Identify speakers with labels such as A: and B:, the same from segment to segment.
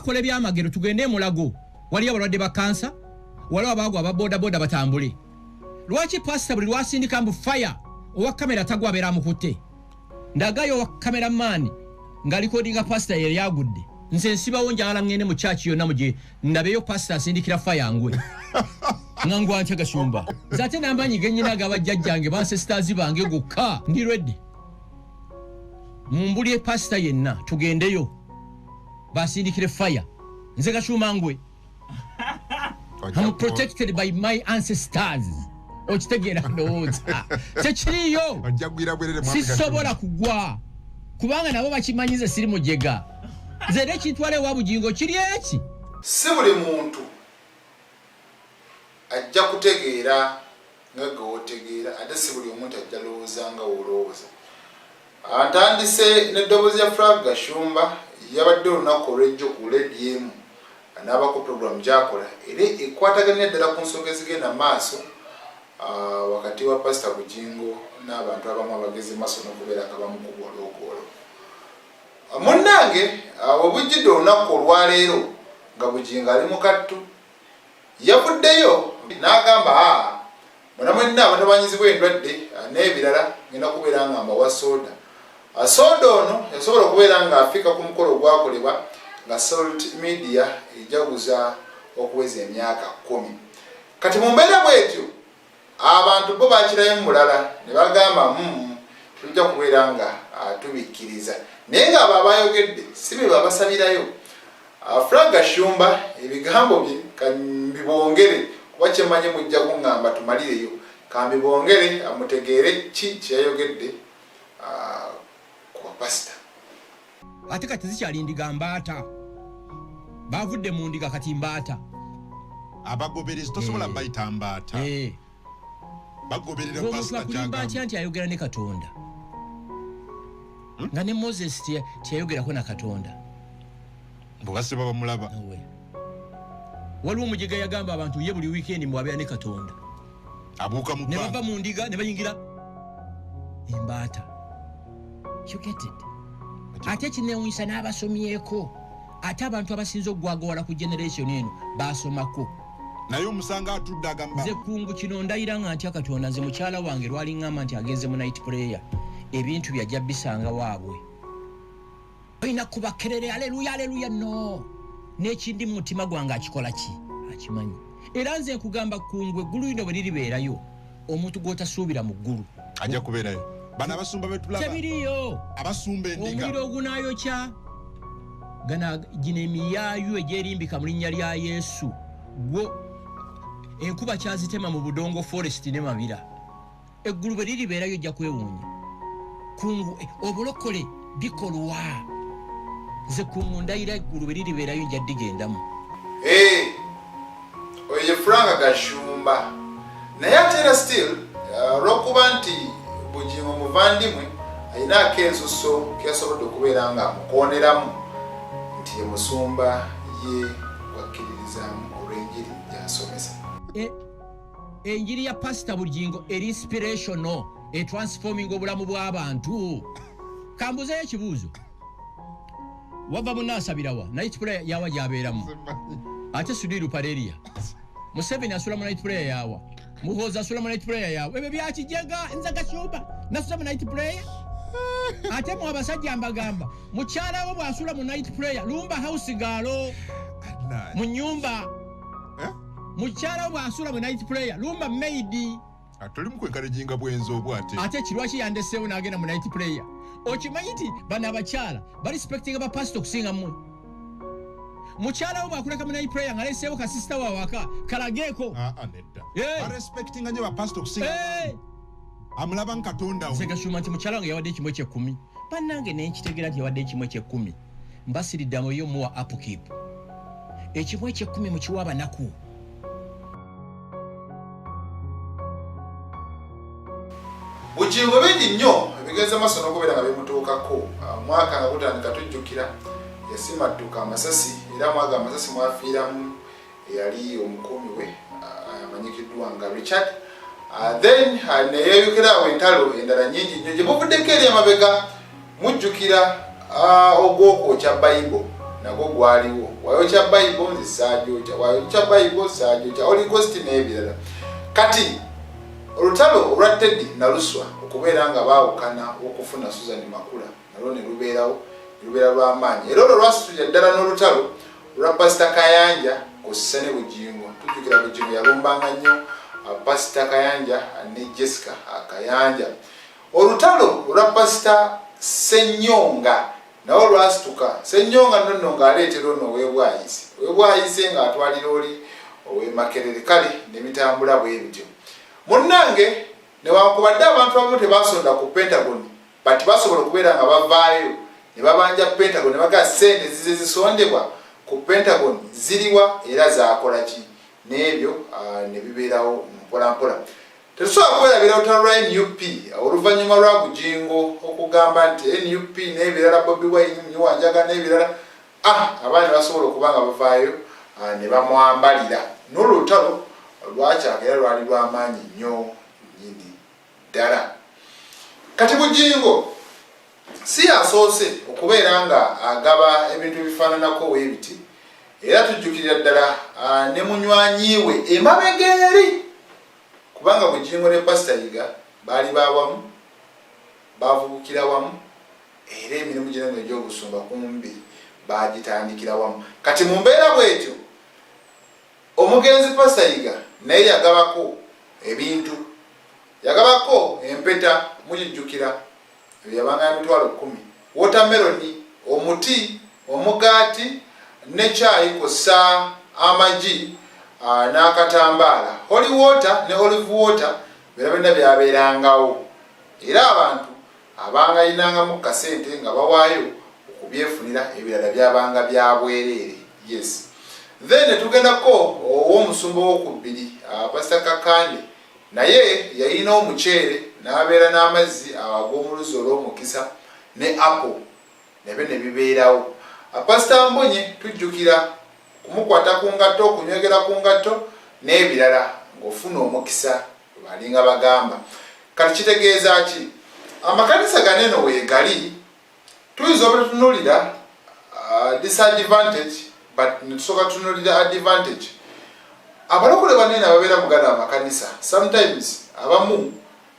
A: bakola byamagero tugende mulago wali abalwadde ba kansa wali abagwa ababoda boda batambule lwaki pastor buli lwasindika mbu fire owa kamera tagwa bera mukutte ndagayo wa cameraman ngalikodinga pastor yali yagudde nze nsibawo njala ngene mu church yonna muje ndabeyo pastor asindikira fire ngwe ngangwa ntega shumba zate nambanyi genyina gabajjajjange ba sisters bange gukka ndi ready mumbulye pastor yenna tugendeyo basindikire fire nze gashuma ngwe I'm protected by my ancestors okitegera ndowooza tekiriyo sisobola kugwa kubanga nabo bakimanyize siri mujega zere kitwale wa bugingo kiri eki
B: si buli muntu ajja kutegeera nga gwotegeera ate si buli omuntu ajja lowooza nga wolowooza atandise n'eddoboozi ya Frank Gashumba yabadde olunaku olw'ejjo ku Radio emu n'abako program gyakola era ekwataganya ddala ku nsonga ezigenda maaso wakati wa Pastor Bugingo n'abantu abamu abagezi maaso n'okubeera nga bamukubwa olwogolo munnange webujjidde olunaku olwaleero nga Bugingo ali mu kattu yavuddeyo n'agamba muna mwenna abatabanyizibwa endwadde n'ebirala ngenda kubeera nga mbawa soda soda ono yasobola okubeera nga afika ku mukolo ogwakolebwa nga Salt Media ejaguza okuweza emyaka 10 kati mu mbeera bwetyo abantu bo bakirayo mulala ne bagamba tujja kubeera nga tubikkiriza naye nga abo abayogedde si be babasabirayo Frank Gashumba ebigambo bye kambibongere kuba kyemanye mujja kuŋŋamba tumalireyo kambibongere amutegeere ki kyeyayogedde ku pastor
A: ate kati zikyali ndiga mbaata bavudde mu ndiga kati mbaata
C: abagoberezi tosobola bayita mbaata bagoberera pastor
A: kyagamba nti ayogera ne Katonda nga ne Moses tiyayogerako na Katonda
C: mbugase baba mulaba
A: waliwo omujega yagamba abantu ye buli weekend mwabeera ne Katonda
C: abuuka mu
A: ne bava mu ndiga ne bayingira embaata you get it ate kinewunyisa n'abasomyeko ate abantu abasinza okugwagawala ku generation eno basomako
C: naye omusanga atudde agamba
A: nze kungu kino ndayira nga ntya Katonda nze mukyala wange lwali ngamba nti agenze mu night prayer ebintu byajja bisanga waabwe olina kubakerere aleluya no n'ekindi mu mutima gwange akikola ki akimanyi era nze nkugamba kungwe eggulu lino bwe liribeerayo omuntu gw'otasuubira mu ggulu
C: ajja kubeerayo bana abasumba betulaba
A: tebiriyo
C: abasumba endiga
A: omuliro ogunaayokya gino emiyaayu egyerimbika mu linnya lya Yesu gwo enkuba kyazitema mu budongo forest ne mabira eggulu bwe liribeerayo ojja kwewuunya kungu obulokole bikolwa nze kungu ndayira eggulu bwe liribeerayo nja ddigendamu
B: oyo Frank Gashumba naye ate era still olw'okuba nti Bugingo muvandimwe ayina akensuso kyasobodde okubeera nga amukooneramu nti ye musumba ye wakkiririzamu olw'enjiri gy'asomesa
A: enjiri ya Pastor Bugingo eri inspirational transforming obulamu bw'abantu kambuzeyo ekibuuzo wava munaasabirawa night prayer yawa gyabeeramu ate Sudiru Pareria Museveni asula mu night prayer yawa Muhoozi asula mu night prayer yawa ebyo byakijega nze Gashumba nasula mu night prayer ate mu abasajja mbagamba mukyala wo bw'asula mu night prayer lumba house gaalo mu nyumba mukyala wo bw'asula mu night prayer lumba maidi
C: atoli mukwenkalejinga bwenzo obwo
A: ate kirwaki yandeseewo n'agenda mu night prayer okimanyi nti bano abakyala barespectinga bapasito okusinga mmwe mukyala wo bw'akuleka mu night prayer ng'aleseewo kasisita waawaka kalageeko
C: nedda barespectinga nnyo bapasito okusinga amulaba nga Katonda
A: nze Gashumba nti mukyala wange yawadde ekimu eky'ekkumi bannange naye nkitegeera nti yawadde ekimu eky'ekkumi mbasiridde amoyo muwa upkeep ekimu eky'ekkumi mukiwa abanaku
B: Bugingo bingi nnyo ebigenza maaso n'okubeera nga bimutuukako mwaka nga gutandika tujjukira yasimadduka amasasi era mwaga amasasi mwafiiramu eyali omukuumi we amanyikiddwa nga Richard then neyeeyukira awo entalo endala nnyingi nnyo gye muvuddeko eri amabega mujjukira ogw'okwokya Bayibuli nagwo gwaliwo wayokya Bible nze saajokya wayokya Bible saajokya Holy Ghost n'ebirala kati olutalo olwa Teddy Naluswa okubeera nga baawukana okufuna Susan Makula nalwo ne lubeera lw'amaanyi era olwo lwasitulira ddala n'olutalo olwa Pastor Kayanja ku Ssene Bujingo tujjukira Bujingo yalumbanga nnyo Pastor Kayanja ne Jessica Kayanja olutalo olwa Pastor Senyonga nawo lwasituka Senyonga nno ng'aleetera ono ow'ebwayise ng'atwalira oli ow'Emakerere kale ne bitambula bwe bityo munnange newankubadde abantu abamu tebasonda ku Pentagon but basobola okubeera nga bavaayo ne babanja Pentagon ne bagaa ssente zize zisondebwa ku Pentagon ziriwa era zaakola ki n'ebyo ne bibeerawo mpolampola tetusobola kwerabira olutalo lwa NUP oluvannyuma lwa Bujingo okugamba nti NUP n'ebirala Bobi Wine Wanjaga n'ebirala abaana basobola okuba nga bavaayo ne bamwambalira n'olutalo lwakyaka era lwali lw'amaanyi nnyo nnyini ddala kati Bujingo si yasoose okubeera nga agaba ebintu ebifaananako weebiti era tujjukirira ddala ne munywanyiwe emabega eri kubanga Bujingo ne Pastor Yiga baali bawamu bavubukira wamu era emirimu gyonna egy'obusumba kumbi bagitandikira wamu kati mu mbeera bwetyo omugenzi Pastor Yiga naye yagabako ebintu yagabako empeta mujijjukira yabanga emitwalo 10 watermeloni omuti omugaati ne chai kosa amaji n'akatambaala holy water ne olive water birabenda byabeerangawo era abantu abanga yinangamu kasente nga bawaayo okubyefunira ebirala byabanga byabwereere yes then tugendako ow'omusumba w'okubiri Pastor Kakande naye yayina omuceere n'abeera n'amazzi ag'omuluzi olw'omukisa ne apple nebyo ne bibeerawo Pastor Mbonye tujjukira kumukwata ku ngatto okunywegera ku ngatto n'ebirala ng'ofuna omukisa balinga bagamba kati kitegeeza ki amakanisa ganeno weegali tuyinza obututunuulira disadvantage but netusooka tutunuulira advantage abalokole banene ababeera mugana amakanisa sometimes abamu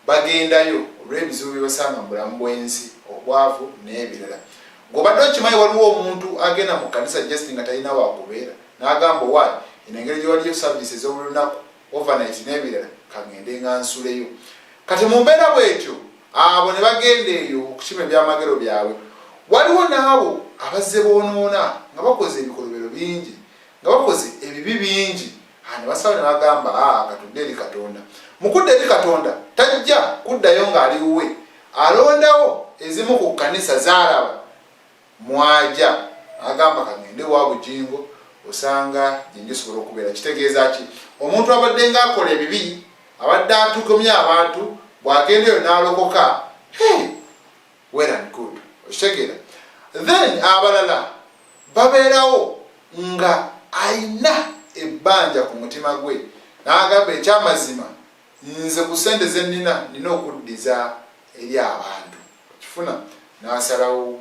B: bagendayo olw'ebizibu bye basanga mu bulamu bw'ensi obwavu n'ebirala ng'obadde okimanyi waliwo omuntu agenda mu kanisa just nga talina waakubeera n'agamba owaali eno engeri gye waliyo service ez'obulunaku overnight n'ebirala kangende nga nsuleyo kati mu mbeera bwetyo abo ne bagenda eyo okukima ebyamagero byabwe waliwo n'abo abazze boonoona nga bakoze ebikolobero bingi nga bakoze ebibi bingi ne basaba ne bagamba katudde eri Katonda mu kudda eri Katonda tajja kuddayo ng'ali wuwe alondawo ezimu ku kanisa zaalaba mwaja agamba kangende wa Bujingo osanga jinjisobola okubeera kitegeeza ki omuntu abadde ng'akola ebibi abadde atukomya abantu bw'agendeyo n'alokoka well and good okitegeera then abalala babeerawo nga ayina ebbanja ku mutima gwe n'agamba ekyamazima nze ku ssente ze nina okuddiza eri abantu kifuna n'asalawo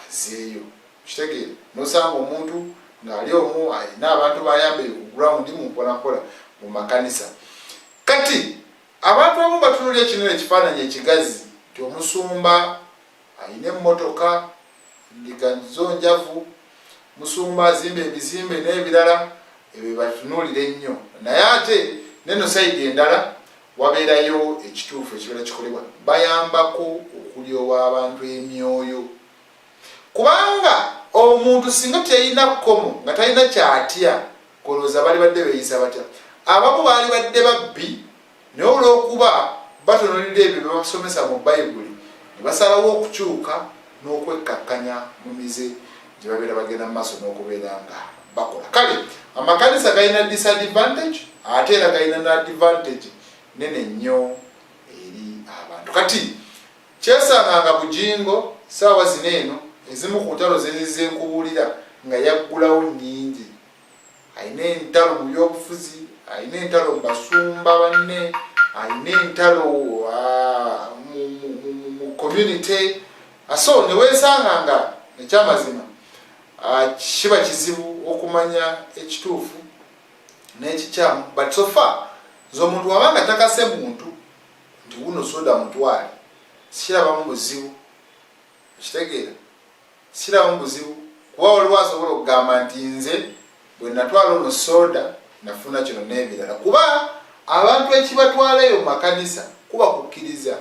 B: azeeyo kitegeera n'osanga omuntu ng'ali omu ayina abantu bayamba ground mu mpolampola mu makanisa kati abantu abamu batunulira kinene ekifaananyi ekigazi nti omusumba ayina emmotoka ndiga zonjavu musumba azimba ebizimbe n'ebirala ebyo batunulira ennyo naye ate neno sayidi endala wabeerayo ekituufu ekibeera kikolebwa bayambako okulyowa abantu emyoyo kubanga omuntu singa teyina kkomo nga talina kyatya kolooza bali badde beeyisa batya abamu baali badde babbi naye olw'okuba batunulira ebyo bye basomesa mu bayibuli ne basalawo okukyuka n'okwekkakkanya mu mize gye babeera bagenda mu maaso n'okubeera nga bakola kale amakanisa galina disadvantage ate era galina n'advantage nene nnyo eri abantu kati kyesanganga Bujingo saawa zino eno ezimu ku ntalo zenkubulira nga yaggulawo nnyingi ayina entalo mu byobufuzi ayina entalo mu basumba banne ayina entalo mu community so ne weesanganga ekyamazima kiba kizibu okumanya ekituufu n'ekikyamu, but so far z'omuntu wabanga takase muntu nti guno soda mutwale, sikirabamu buzibu, kitegeera, sikirabamu buzibu kuba waliwo asobola okugamba nti nze bwe natwala ono soda nafuna kino n'ebirala, kuba abantu ekibatwalayo mu makanisa kuba kukkiriza.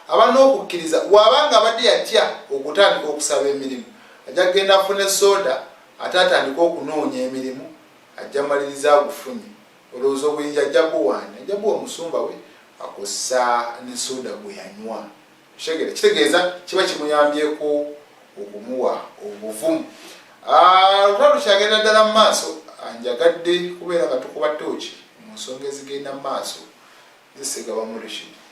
B: Abantu okukkiriza wabanga abadde yatya okutandika okusaba emirimu, ajja kugenda afune soda ate atandika okunoonya emirimu, ajja maliriza agufunye, olowooza obuyinja ajja buwaana, ajja buwa omusumba we akosa ne soda gwe yanywa. Kitegeeza kiba kimuyambyeko okumuwa obuvumu. Olutalo kyagenda ddala mu maaso, njagadde kubeera nga tukuba tooki mu nsonga ezigenda mu maaso. Nze Ssegabamu Rashid.